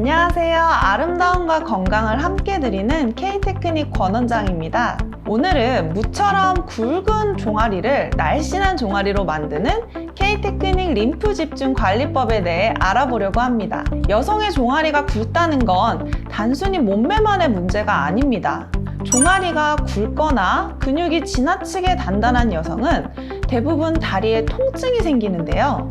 안녕하세요. 아름다움과 건강을 함께 드리는 K테크닉 권원장입니다. 오늘은 무처럼 굵은 종아리를 날씬한 종아리로 만드는 K테크닉 림프 집중 관리법에 대해 알아보려고 합니다. 여성의 종아리가 굵다는 건 단순히 몸매만의 문제가 아닙니다. 종아리가 굵거나 근육이 지나치게 단단한 여성은 대부분 다리에 통증이 생기는데요.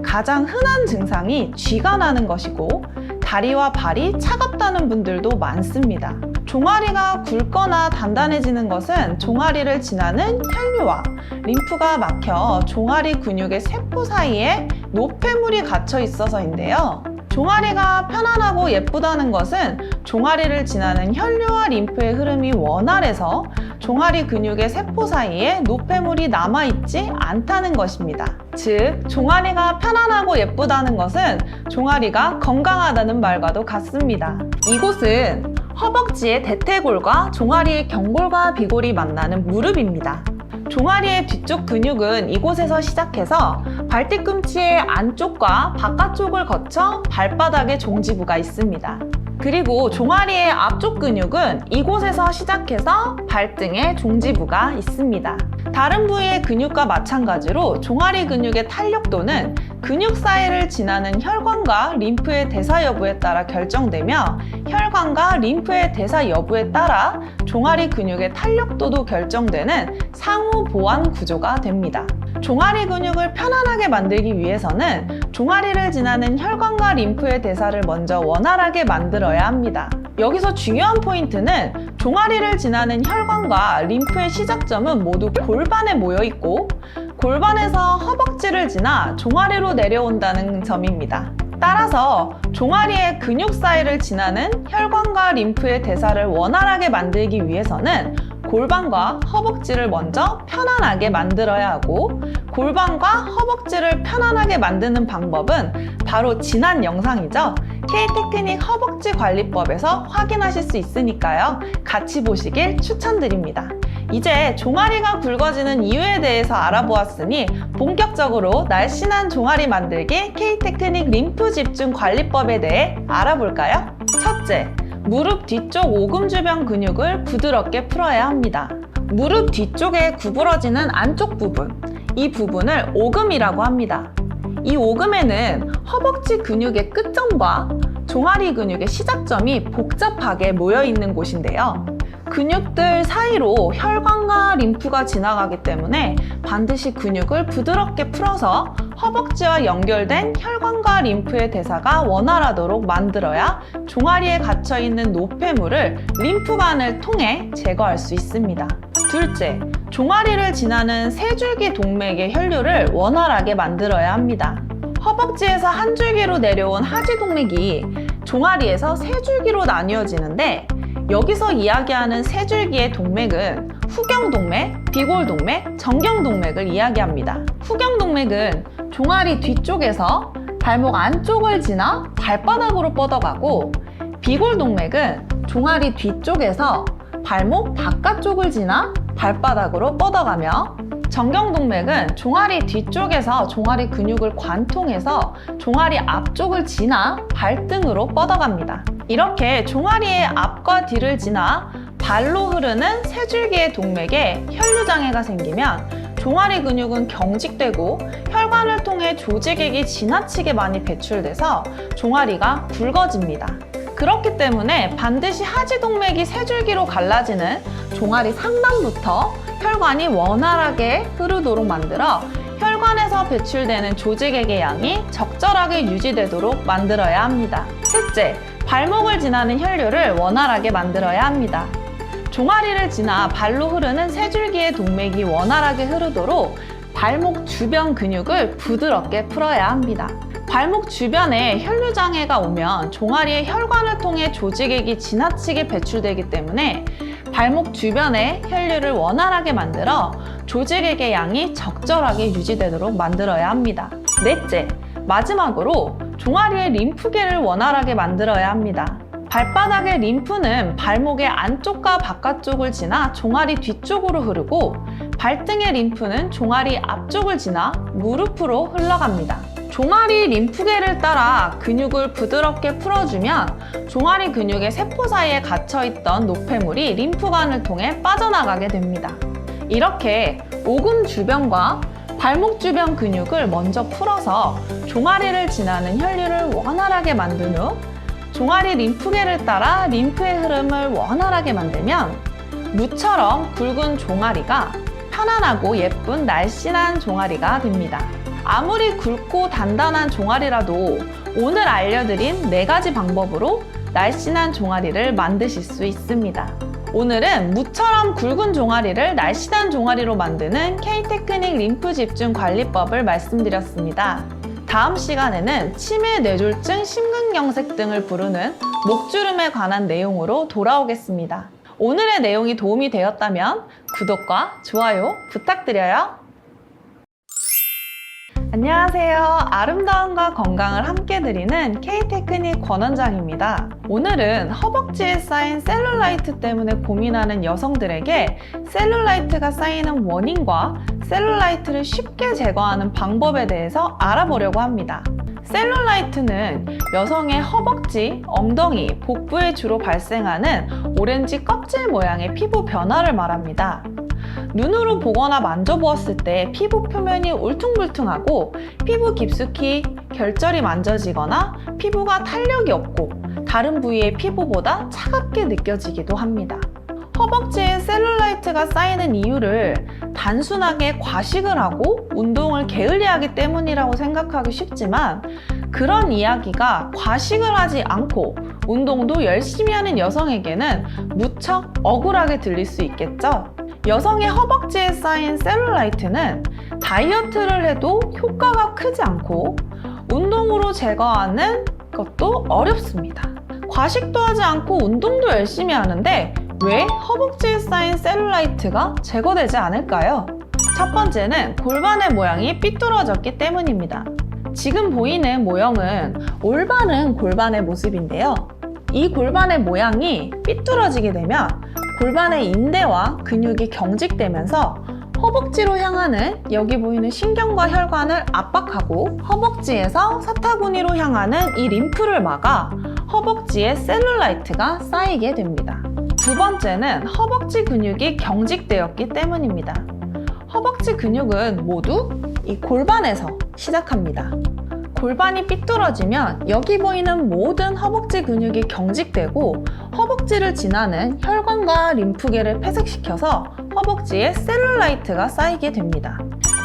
가장 흔한 증상이 쥐가 나는 것이고 다리와 발이 차갑다는 분들도 많습니다. 종아리가 굵거나 단단해지는 것은 종아리를 지나는 혈류와 림프가 막혀 종아리 근육의 세포 사이에 노폐물이 갇혀 있어서인데요. 종아리가 편안하고 예쁘다는 것은 종아리를 지나는 혈류와 림프의 흐름이 원활해서 종아리 근육의 세포 사이에 노폐물이 남아있지 않다는 것입니다. 즉, 종아리가 편안하고 예쁘다는 것은 종아리가 건강하다는 말과도 같습니다. 이곳은 허벅지의 대퇴골과 종아리의 경골과 비골이 만나는 무릎입니다. 종아리의 뒤쪽 근육은 이곳에서 시작해서 발뒤꿈치의 안쪽과 바깥쪽을 거쳐 발바닥에 종지부가 있습니다. 그리고 종아리의 앞쪽 근육은 이곳에서 시작해서 발등에 종지부가 있습니다. 다른 부위의 근육과 마찬가지로 종아리 근육의 탄력도는 근육 사이를 지나는 혈관과 림프의 대사 여부에 따라 결정되며 혈관과 림프의 대사 여부에 따라 종아리 근육의 탄력도도 결정되는 상호 보완 구조가 됩니다. 종아리 근육을 편안하게 만들기 위해서는 종아리를 지나는 혈관과 림프의 대사를 먼저 원활하게 만들어야 합니다. 여기서 중요한 포인트는 종아리를 지나는 혈관과 림프의 시작점은 모두 골반에 모여 있고 골반에서 허벅지를 지나 종아리로 내려온다는 점입니다. 따라서 종아리의 근육 사이를 지나는 혈관과 림프의 대사를 원활하게 만들기 위해서는 골반과 허벅지를 먼저 편안하게 만들어야 하고 골반과 허벅지를 편안하게 만드는 방법은 바로 지난 영상이죠. K테크닉 허벅지 관리법에서 확인하실 수 있으니까요. 같이 보시길 추천드립니다. 이제 종아리가 굵어지는 이유에 대해서 알아보았으니 본격적으로 날씬한 종아리 만들기 K테크닉 림프 집중 관리법에 대해 알아볼까요? 첫째, 무릎 뒤쪽 오금 주변 근육을 부드럽게 풀어야 합니다. 무릎 뒤쪽에 구부러지는 안쪽 부분, 이 부분을 오금이라고 합니다. 이 오금에는 허벅지 근육의 끝점과 종아리 근육의 시작점이 복잡하게 모여 있는 곳인데요. 근육들 사이로 혈관과 림프가 지나가기 때문에 반드시 근육을 부드럽게 풀어서 허벅지와 연결된 혈관과 림프의 대사가 원활하도록 만들어야 종아리에 갇혀있는 노폐물을 림프관을 통해 제거할 수 있습니다. 둘째, 종아리를 지나는 세 줄기 동맥의 혈류를 원활하게 만들어야 합니다. 허벅지에서 한 줄기로 내려온 하지동맥이 종아리에서 세 줄기로 나뉘어지는데 여기서 이야기하는 세 줄기의 동맥은 후경동맥, 비골동맥, 정경동맥을 이야기합니다. 후경동맥은 종아리 뒤쪽에서 발목 안쪽을 지나 발바닥으로 뻗어가고 비골동맥은 종아리 뒤쪽에서 발목 바깥쪽을 지나 발바닥으로 뻗어가며 정경동맥은 종아리 뒤쪽에서 종아리 근육을 관통해서 종아리 앞쪽을 지나 발등으로 뻗어갑니다. 이렇게 종아리의 앞과 뒤를 지나 발로 흐르는 세 줄기의 동맥에 혈류장애가 생기면 종아리 근육은 경직되고 혈관을 통해 조직액이 지나치게 많이 배출돼서 종아리가 굵어집니다. 그렇기 때문에 반드시 하지동맥이 세 줄기로 갈라지는 종아리 상단부터 혈관이 원활하게 흐르도록 만들어 혈관에서 배출되는 조직액의 양이 적절하게 유지되도록 만들어야 합니다. 셋째, 발목을 지나는 혈류를 원활하게 만들어야 합니다. 종아리를 지나 발로 흐르는 세 줄기의 동맥이 원활하게 흐르도록 발목 주변 근육을 부드럽게 풀어야 합니다. 발목 주변에 혈류장애가 오면 종아리의 혈관을 통해 조직액이 지나치게 배출되기 때문에 발목 주변에 혈류를 원활하게 만들어 조직액의 양이 적절하게 유지되도록 만들어야 합니다. 넷째, 마지막으로 종아리의 림프계를 원활하게 만들어야 합니다. 발바닥의 림프는 발목의 안쪽과 바깥쪽을 지나 종아리 뒤쪽으로 흐르고 발등의 림프는 종아리 앞쪽을 지나 무릎으로 흘러갑니다. 종아리 림프계를 따라 근육을 부드럽게 풀어주면 종아리 근육의 세포 사이에 갇혀있던 노폐물이 림프관을 통해 빠져나가게 됩니다. 이렇게 오금 주변과 발목 주변 근육을 먼저 풀어서 종아리를 지나는 혈류를 원활하게 만든 후 종아리 림프계를 따라 림프의 흐름을 원활하게 만들면 무처럼 굵은 종아리가 편안하고 예쁜 날씬한 종아리가 됩니다. 아무리 굵고 단단한 종아리라도 오늘 알려드린 4가지 방법으로 날씬한 종아리를 만드실 수 있습니다. 오늘은 무처럼 굵은 종아리를 날씬한 종아리로 만드는 K-테크닉 림프 집중 관리법을 말씀드렸습니다. 다음 시간에는 치매, 뇌졸중, 심근경색 등을 부르는 목주름에 관한 내용으로 돌아오겠습니다. 오늘의 내용이 도움이 되었다면 구독과 좋아요 부탁드려요. 안녕하세요. 아름다움과 건강을 함께 드리는 K-테크닉 권원장입니다. 오늘은 허벅지에 쌓인 셀룰라이트 때문에 고민하는 여성들에게 셀룰라이트가 쌓이는 원인과 셀룰라이트를 쉽게 제거하는 방법에 대해서 알아보려고 합니다. 셀룰라이트는 여성의 허벅지, 엉덩이, 복부에 주로 발생하는 오렌지 껍질 모양의 피부 변화를 말합니다. 눈으로 보거나 만져보았을 때 피부 표면이 울퉁불퉁하고 피부 깊숙이 결절이 만져지거나 피부가 탄력이 없고 다른 부위의 피부보다 차갑게 느껴지기도 합니다. 허벅지에 셀룰라이트가 쌓이는 이유를 단순하게 과식을 하고 운동을 게을리하기 때문이라고 생각하기 쉽지만 그런 이야기가 과식을 하지 않고 운동도 열심히 하는 여성에게는 무척 억울하게 들릴 수 있겠죠? 여성의 허벅지에 쌓인 셀룰라이트는 다이어트를 해도 효과가 크지 않고 운동으로 제거하는 것도 어렵습니다. 과식도 하지 않고 운동도 열심히 하는데 왜 허벅지에 쌓인 셀룰라이트가 제거되지 않을까요? 첫 번째는 골반의 모양이 삐뚤어졌기 때문입니다. 지금 보이는 모형은 올바른 골반의 모습인데요. 이 골반의 모양이 삐뚤어지게 되면 골반의 인대와 근육이 경직되면서 허벅지로 향하는 여기 보이는 신경과 혈관을 압박하고 허벅지에서 사타구니로 향하는 이 림프를 막아 허벅지에 셀룰라이트가 쌓이게 됩니다. 두 번째는 허벅지 근육이 경직되었기 때문입니다. 허벅지 근육은 모두 이 골반에서 시작합니다. 골반이 삐뚤어지면 여기 보이는 모든 허벅지 근육이 경직되고 허벅지를 지나는 혈관과 림프계를 폐쇄시켜서 허벅지에 셀룰라이트가 쌓이게 됩니다.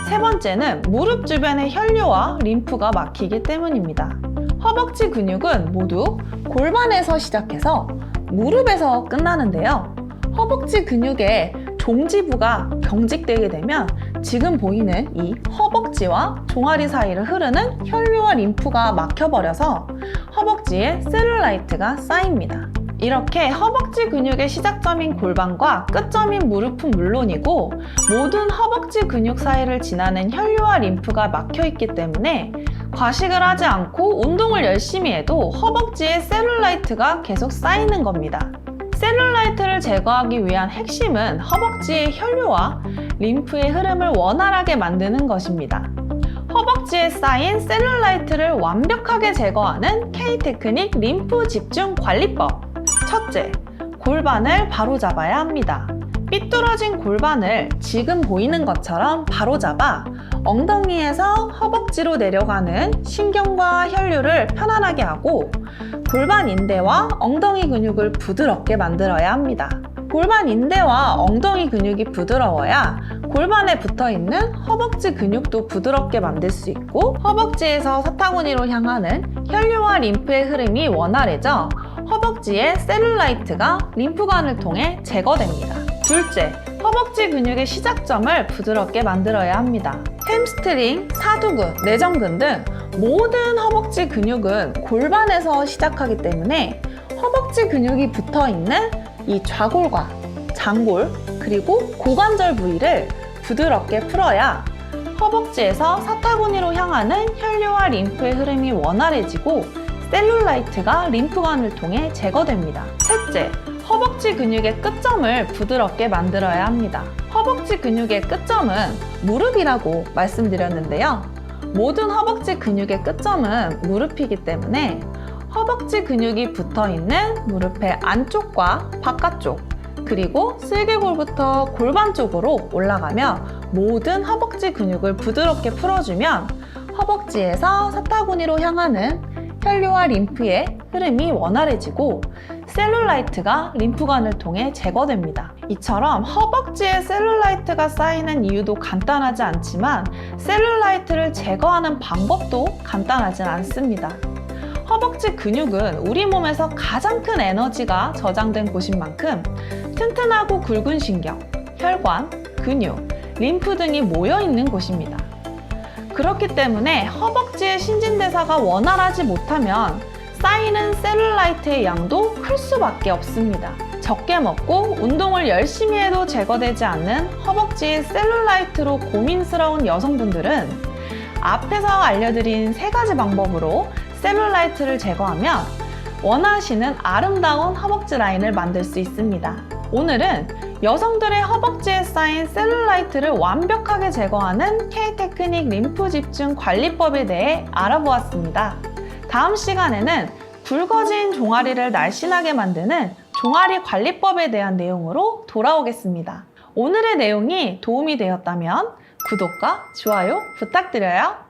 세 번째는 무릎 주변의 혈류와 림프가 막히기 때문입니다. 허벅지 근육은 모두 골반에서 시작해서 무릎에서 끝나는데요. 허벅지 근육의 종지부가 경직되게 되면 지금 보이는 이 허벅지와 종아리 사이를 흐르는 혈류와 림프가 막혀버려서 허벅지에 셀룰라이트가 쌓입니다. 이렇게 허벅지 근육의 시작점인 골반과 끝점인 무릎은 물론이고 모든 허벅지 근육 사이를 지나는 혈류와 림프가 막혀있기 때문에 과식을 하지 않고 운동을 열심히 해도 허벅지에 셀룰라이트가 계속 쌓이는 겁니다. 셀룰라이트를 제거하기 위한 핵심은 허벅지의 혈류와 림프의 흐름을 원활하게 만드는 것입니다. 허벅지에 쌓인 셀룰라이트를 완벽하게 제거하는 K-테크닉 림프 집중 관리법. 첫째, 골반을 바로잡아야 합니다. 삐뚤어진 골반을 지금 보이는 것처럼 바로잡아 엉덩이에서 허벅지로 내려가는 신경과 혈류를 편안하게 하고 골반 인대와 엉덩이 근육을 부드럽게 만들어야 합니다. 골반 인대와 엉덩이 근육이 부드러워야 골반에 붙어있는 허벅지 근육도 부드럽게 만들 수 있고 허벅지에서 사타구니로 향하는 혈류와 림프의 흐름이 원활해져 허벅지의 셀룰라이트가 림프관을 통해 제거됩니다. 둘째, 허벅지 근육의 시작점을 부드럽게 만들어야 합니다. 햄스트링, 사두근, 내전근 등 모든 허벅지 근육은 골반에서 시작하기 때문에 허벅지 근육이 붙어있는 이 좌골과 장골 그리고 고관절 부위를 부드럽게 풀어야 허벅지에서 사타구니로 향하는 혈류와 림프의 흐름이 원활해지고 셀룰라이트가 림프관을 통해 제거됩니다. 셋째, 허벅지 근육의 끝점을 부드럽게 만들어야 합니다. 허벅지 근육의 끝점은 무릎이라고 말씀드렸는데요. 모든 허벅지 근육의 끝점은 무릎이기 때문에 허벅지 근육이 붙어 있는 무릎의 안쪽과 바깥쪽, 그리고 슬개골부터 골반 쪽으로 올라가며 모든 허벅지 근육을 부드럽게 풀어주면 허벅지에서 사타구니로 향하는 혈류와 림프의 흐름이 원활해지고 셀룰라이트가 림프관을 통해 제거됩니다. 이처럼 허벅지에 셀룰라이트가 쌓이는 이유도 간단하지 않지만 셀룰라이트를 제거하는 방법도 간단하진 않습니다. 허벅지 근육은 우리 몸에서 가장 큰 에너지가 저장된 곳인 만큼 튼튼하고 굵은 신경, 혈관, 근육, 림프 등이 모여 있는 곳입니다. 그렇기 때문에 허벅지의 신진대사가 원활하지 못하면 쌓이는 셀룰라이트의 양도 클 수밖에 없습니다. 적게 먹고 운동을 열심히 해도 제거되지 않는 허벅지의 셀룰라이트로 고민스러운 여성분들은 앞에서 알려드린 3가지 방법으로 셀룰라이트를 제거하면 원하시는 아름다운 허벅지 라인을 만들 수 있습니다. 오늘은 여성들의 허벅지에 쌓인 셀룰라이트를 완벽하게 제거하는 K-테크닉 림프 집중 관리법에 대해 알아보았습니다. 다음 시간에는 굵어진 종아리를 날씬하게 만드는 종아리 관리법에 대한 내용으로 돌아오겠습니다. 오늘의 내용이 도움이 되었다면 구독과 좋아요 부탁드려요.